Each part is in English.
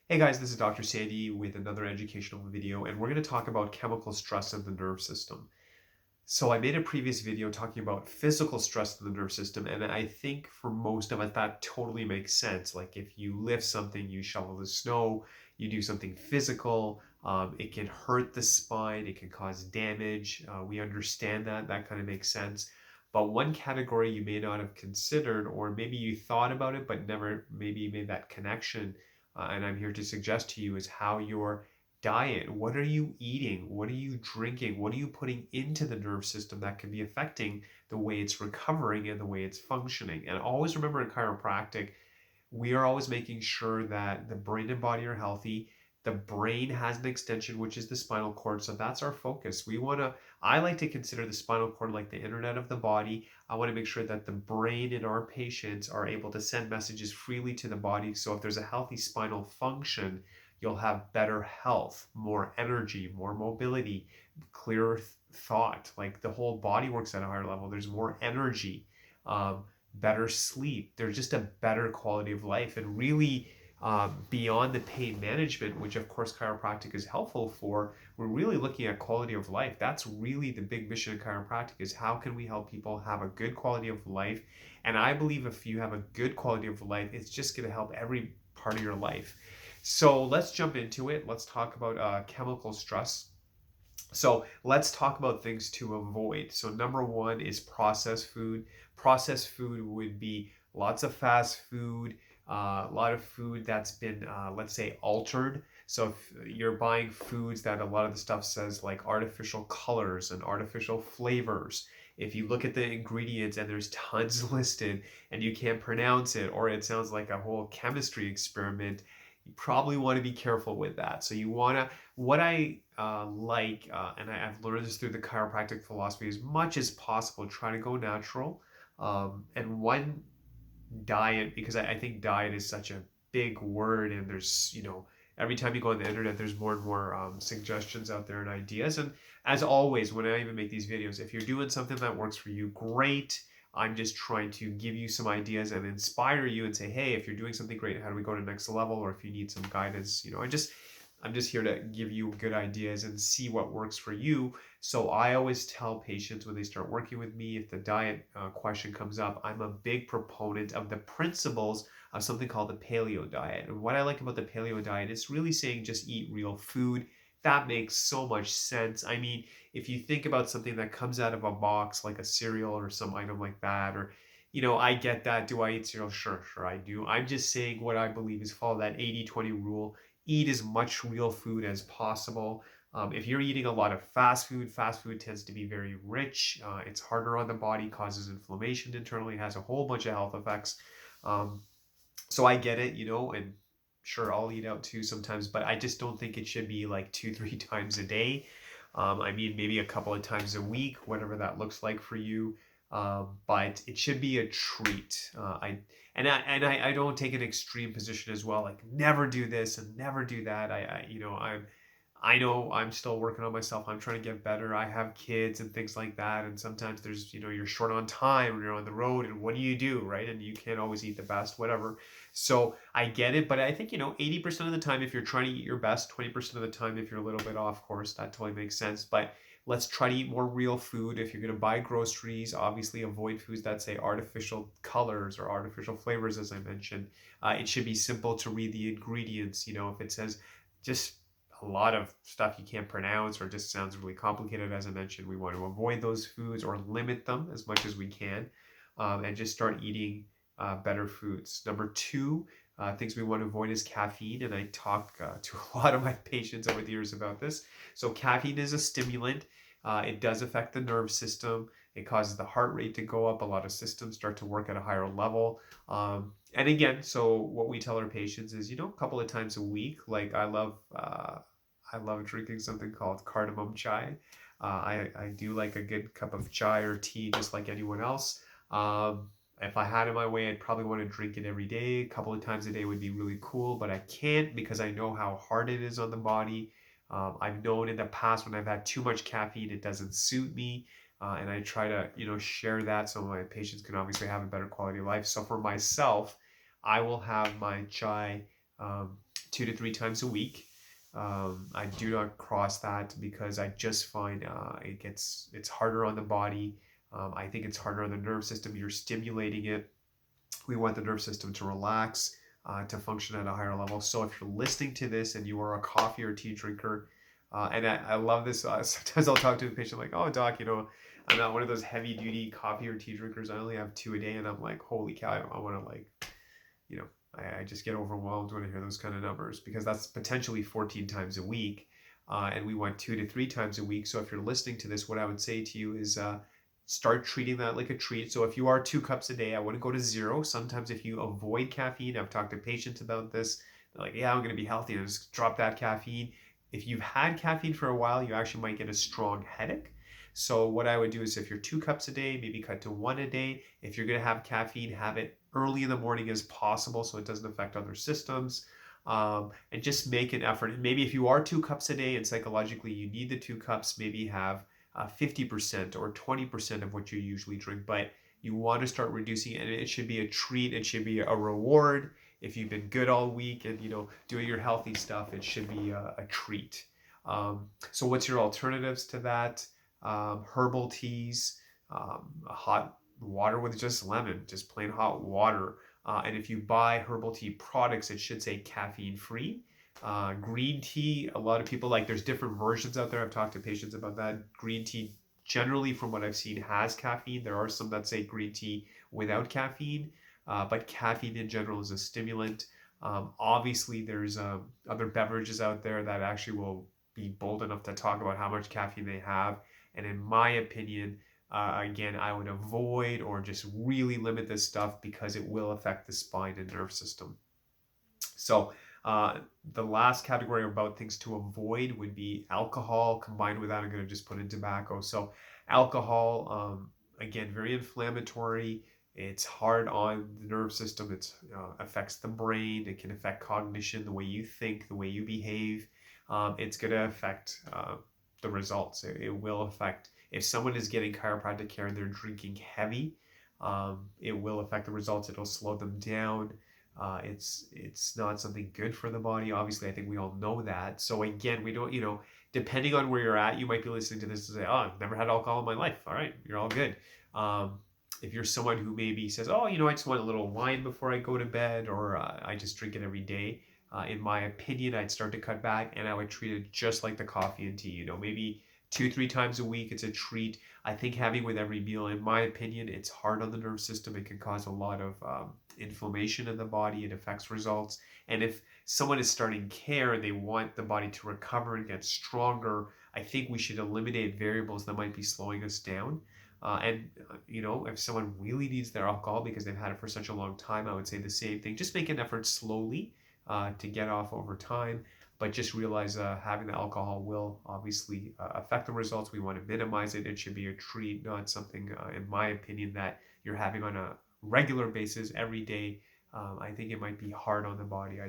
Hey guys, this is Dr. Sandy with another educational video, and we're going to talk about chemical stress in the nerve system. So I made a previous video talking about physical stress in the nerve system, and I think for most of us that totally makes sense. Like if you lift something, you shovel the snow, you do something physical, it can hurt the spine, it can cause damage. We understand that, that kind of makes sense. But one category you may not have considered, or maybe you thought about it but never maybe made that connection, and I'm here to suggest to you, is how your diet. What are you eating? What are you drinking? What are you putting into the nerve system that can be affecting the way it's recovering and the way it's functioning? And always remember, in chiropractic, we are always making sure that the brain and body are healthy. The brain has an extension, which is the spinal cord. So that's our focus. I like to consider the spinal cord like the internet of the body. I want to make sure that the brain in our patients are able to send messages freely to the body. So if there's a healthy spinal function, you'll have better health, more energy, more mobility, clearer thought. Like the whole body works at a higher level. There's more energy. Better sleep. There's just a better quality of life. And really, beyond the pain management, which of course chiropractic is helpful for, we're really looking at quality of life. That's really the big mission of chiropractic, is how can we help people have a good quality of life? And I believe if you have a good quality of life, it's just going to help every part of your life. So let's jump into it. Let's talk about chemical stress. So let's talk about things to avoid. So number one is processed food. Processed food would be lots of fast food, a lot of food that's been, let's say, altered. So if you're buying foods that a lot of the stuff says like artificial colors and artificial flavors, if you look at the ingredients and there's tons listed and you can't pronounce it, or it sounds like a whole chemistry experiment, you probably want to be careful with that. So you want to, what I and I've learned this through the chiropractic philosophy, as much as possible, try to go natural. And one diet, because I think diet is such a big word, and there's, every time you go on the internet, there's more and more suggestions out there and ideas. And as always, when I even make these videos, if you're doing something that works for you, great. I'm just trying to give you some ideas and inspire you and say, hey, if you're doing something great, how do we go to the next level? Or if you need some guidance, I'm just here to give you good ideas and see what works for you. So I always tell patients when they start working with me, if the diet question comes up, I'm a big proponent of the principles of something called the paleo diet. And what I like about the paleo diet is really saying just eat real food. That makes so much sense. I mean, if you think about something that comes out of a box, like a cereal or some item like that, or I get that. Do I eat cereal? Sure, sure, I do. I'm just saying what I believe is follow that 80-20 rule. Eat as much real food as possible. If you're eating a lot of fast food tends to be very rich. It's harder on the body, causes inflammation internally, has a whole bunch of health effects. Um, so I get it, and sure, I'll eat out too sometimes, but I just don't think it should be like two, 3 times a day. I mean, maybe a couple of times a week, whatever that looks like for you. But it should be a treat. I don't take an extreme position as well, like never do this and never do that. I know I'm still working on myself. I'm trying to get better. I have kids and things like that. And sometimes there's, you're short on time when you're on the road. And what do, right? And you can't always eat the best, whatever. So I get it. But I think, 80% of the time, if you're trying to eat your best, 20% of the time, if you're a little bit off course, that totally makes sense. But let's try to eat more real food. If you're going to buy groceries, obviously avoid foods that say artificial colors or artificial flavors, as I mentioned. It should be simple to read the ingredients. If it says just a lot of stuff you can't pronounce or just sounds really complicated, as I mentioned, we want to avoid those foods or limit them as much as we can, and just start eating better foods. Number two, things we want to avoid is caffeine, and I talk to a lot of my patients over the years about this. So caffeine is a stimulant. It does affect the nerve system. It causes the heart rate to go up. A lot of systems start to work at a higher level. And again, so what we tell our patients is, a couple of times a week. Like I love drinking something called cardamom chai. I do like a good cup of chai or tea, just like anyone else. If I had it my way, I'd probably want to drink it every day. A couple of times a day would be really cool, but I can't because I know how hard it is on the body. I've known in the past when I've had too much caffeine, it doesn't suit me. And I try to, share that so my patients can obviously have a better quality of life. So for myself, I will have my chai 2 to 3 times a week. I do not cross that because I just find it's harder on the body. I think it's harder on the nerve system. You're stimulating it. We want the nerve system to relax, to function at a higher level. So if you're listening to this and you are a coffee or tea drinker, and I love this, sometimes I'll talk to a patient like, oh, doc, I'm not one of those heavy duty coffee or tea drinkers. I only have 2 a day. And I'm like, holy cow, I want to you know, I just get overwhelmed when I hear those kind of numbers because that's potentially 14 times a week. And we want 2 to 3 times a week. So if you're listening to this, what I would say to you is start treating that like a treat. So if you are 2 cups a day, I wouldn't go to 0. Sometimes if you avoid caffeine, I've talked to patients about this. They're like, yeah, I'm going to be healthy and just drop that caffeine. If you've had caffeine for a while, you actually might get a strong headache. So what I would do is if you're 2 cups a day, maybe cut to 1 a day. If you're going to have caffeine, have it early in the morning as possible so it doesn't affect other systems. And just make an effort. And maybe if you are 2 cups a day and psychologically you need the 2 cups, maybe have 50% or 20% of what you usually drink, but you want to start reducing it. And it should be a treat. It should be a reward. If you've been good all week and doing your healthy stuff, it should be a treat. So what's your alternatives to that? Herbal teas, hot water with just lemon, just plain hot water. And if you buy herbal tea products, it should say caffeine free. Green tea, a lot of people there's different versions out there. I've talked to patients about that. Green tea, generally from what I've seen, has caffeine. There are some that say green tea without caffeine, but caffeine in general is a stimulant. Obviously, there's other beverages out there that actually will be bold enough to talk about how much caffeine they have. And in my opinion, again, I would avoid or just really limit this stuff because it will affect the spine and nerve system. So the last category about things to avoid would be alcohol. Combined with that, I'm going to just put in tobacco. So alcohol, again, very inflammatory. It's hard on the nerve system. It affects the brain. It can affect cognition, the way you think, the way you behave. It's going to affect the results. It will affect, if someone is getting chiropractic care and they're drinking heavy, it will affect the results. It'll slow them down. It's not something good for the body. Obviously, I think we all know that. So again, we don't, depending on where you're at, you might be listening to this and say, oh, I've never had alcohol in my life. All right, you're all good. If you're someone who maybe says, oh, I just want a little wine before I go to bed, or I just drink it every day, in my opinion, I'd start to cut back and I would treat it just like the coffee and tea. Maybe 2-3 times a week, it's a treat. I think having with every meal, in my opinion, it's hard on the nerve system. It can cause a lot of inflammation in the body. It affects results. And if someone is starting care and they want the body to recover and get stronger, I think we should eliminate variables that might be slowing us down. If someone really needs their alcohol because they've had it for such a long time, I would say the same thing. Just make an effort slowly to get off over time, but just realize having the alcohol will obviously affect the results. We want to minimize it. It should be a treat, not something, in my opinion, that you're having on a regular basis every day. I think it might be hard on the body.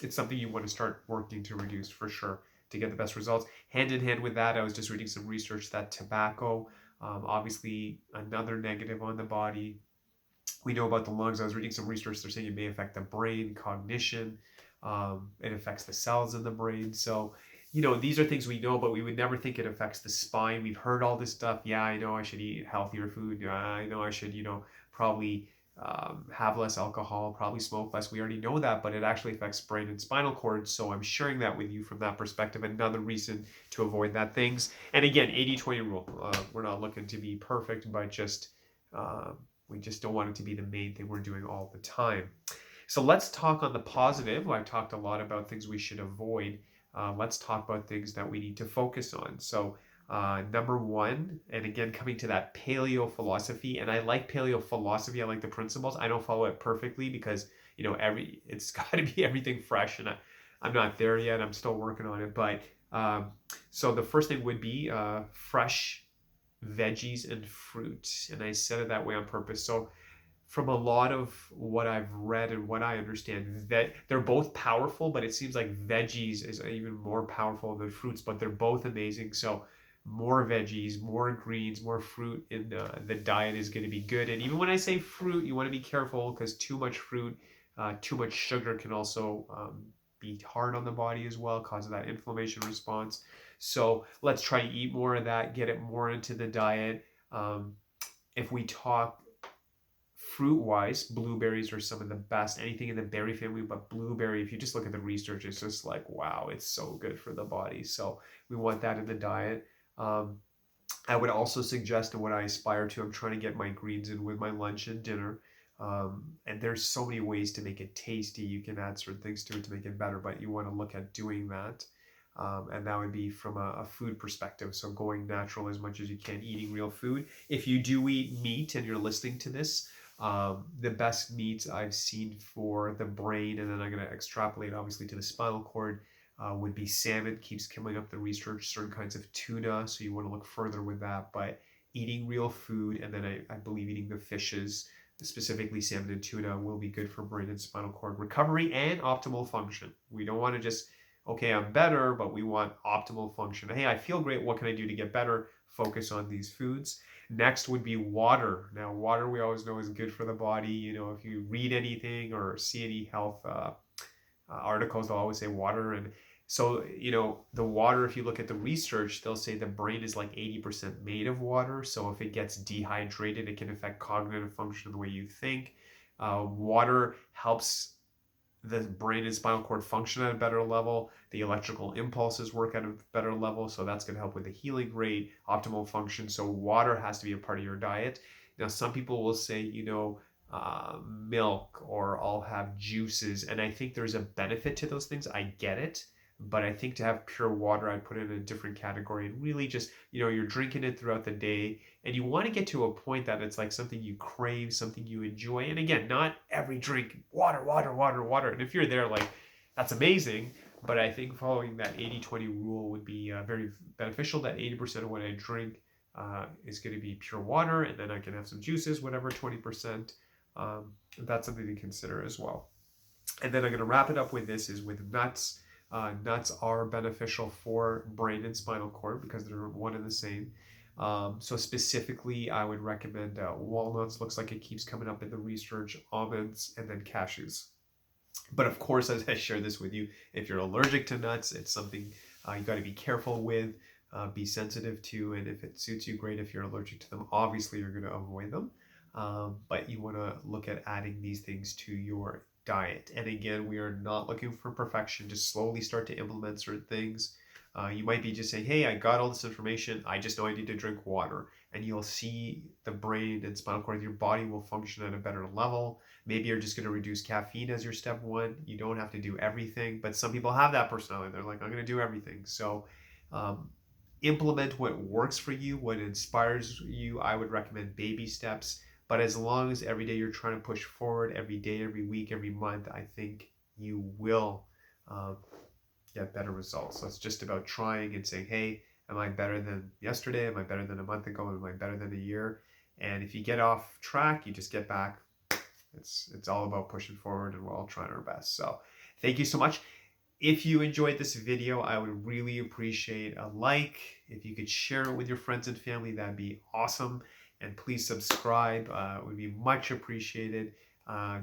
It's something you want to start working to reduce for sure to get the best results. Hand in hand with that, I was just reading some research that tobacco, obviously another negative on the body. We know about the lungs. I was reading some research. They're saying it may affect the brain, cognition. It affects the cells in the brain. So, these are things we know, but we would never think it affects the spine. We've heard all this stuff. Yeah, I know I should eat healthier food. Yeah, I know I should, probably have less alcohol, probably smoke less. We already know that, but it actually affects brain and spinal cord. So I'm sharing that with you from that perspective. Another reason to avoid that things. And again, 80-20 rule. We're not looking to be perfect, but we just don't want it to be the main thing we're doing all the time. So let's talk on the positive. I've talked a lot about things we should avoid. Let's talk about things that we need to focus on. So number one, and again, coming to that paleo philosophy, and I like paleo philosophy. I like the principles. I don't follow it perfectly because, it's got to be everything fresh, and I'm not there yet. I'm still working on it. But so the first thing would be fresh veggies and fruit. And I said it that way on purpose. So from a lot of what I've read and what I understand, that they're both powerful, but it seems like veggies is even more powerful than fruits, but they're both amazing. So more veggies, more greens, more fruit in the diet is going to be good. And even when I say fruit, you want to be careful because too much fruit, too much sugar can also be hard on the body as well, causes that inflammation response. So let's try to eat more of that, get it more into the diet. If we talk fruit wise, blueberries are some of the best. Anything in the berry family, but blueberry, if you just look at the research, it's just like, wow, it's so good for the body. So we want that in the diet. I would also suggest, and what I aspire to, I'm trying to get my greens in with my lunch and dinner. And there's so many ways to make it tasty. You can add certain things to it to make it better, but you want to look at doing that. And that would be from a food perspective. So going natural as much as you can, eating real food. If you do eat meat and you're listening to this, the best meats I've seen for the brain, and then I'm going to extrapolate obviously to the spinal cord, would be salmon. Keeps coming up the research, certain kinds of tuna, so you want to look further with that. But eating real food, and then I believe eating the fishes, specifically salmon and tuna, will be good for brain and spinal cord recovery and optimal function. We don't want to just, okay, I'm better, but we want optimal function. Hey, I feel great. What can I do to get better? Focus on these foods. Next would be water. Now, water we always know is good for the body. You know, if you read anything or see any health articles, they'll always say water. And so, you know, the water, if you look at the research, they'll say the brain is like 80% made of water. So if it gets dehydrated, it can affect cognitive function, the way you think. Water helps the brain and spinal cord function at a better level. The electrical impulses work at a better level. So that's going to help with the healing rate, optimal function. So water has to be a part of your diet. Now, some people will say, you know, milk, or I'll have juices. And I think there's a benefit to those things. I get it. But I think to have pure water, I'd put it in a different category, and really just, you know, you're drinking it throughout the day, and you want to get to a point that it's like something you crave, something you enjoy. And again, not every drink, water, water, water, water. And if you're there, like, that's amazing. But I think following that 80-20 rule would be very beneficial, that 80% of what I drink is going to be pure water, and then I can have some juices, whatever, 20%. That's something to consider as well. And then I'm going to wrap it up with this, is with nuts. Nuts are beneficial for brain and spinal cord because they're one and the same. So specifically, I would recommend walnuts. Looks like it keeps coming up in the research. Almonds, and then cashews. But of course, as I share this with you, if you're allergic to nuts, it's something you got to be careful with, be sensitive to, and if it suits you, great. If you're allergic to them, obviously you're going to avoid them. But you want to look at adding these things to your diet. And again, we are not looking for perfection. Just slowly start to implement certain things. You might be just saying, hey, I got all this information. I just know I need to drink water. And you'll see the brain and spinal cord of your body will function at a better level. Maybe you're just going to reduce caffeine as your step one. You don't have to do everything. But some people have that personality. They're like, I'm going to do everything. So implement what works for you, what inspires you. I would recommend baby steps. But as long as every day you're trying to push forward, every day, every week, every month, I think you will get better results. So it's just about trying and saying, hey, am I better than yesterday? Am I better than a month ago? Am I better than a year? And if you get off track, you just get back. It's all about pushing forward, and we're all trying our best. So thank you so much. If you enjoyed this video, I would really appreciate a like. If you could share it with your friends and family, that'd be awesome. And please subscribe. It would be much appreciated.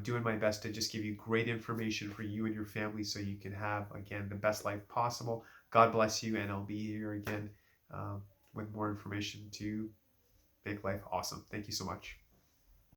Doing my best to just give you great information for you and your family so you can have, again, the best life possible. God bless you, and I'll be here again with more information to make life awesome. Thank you so much.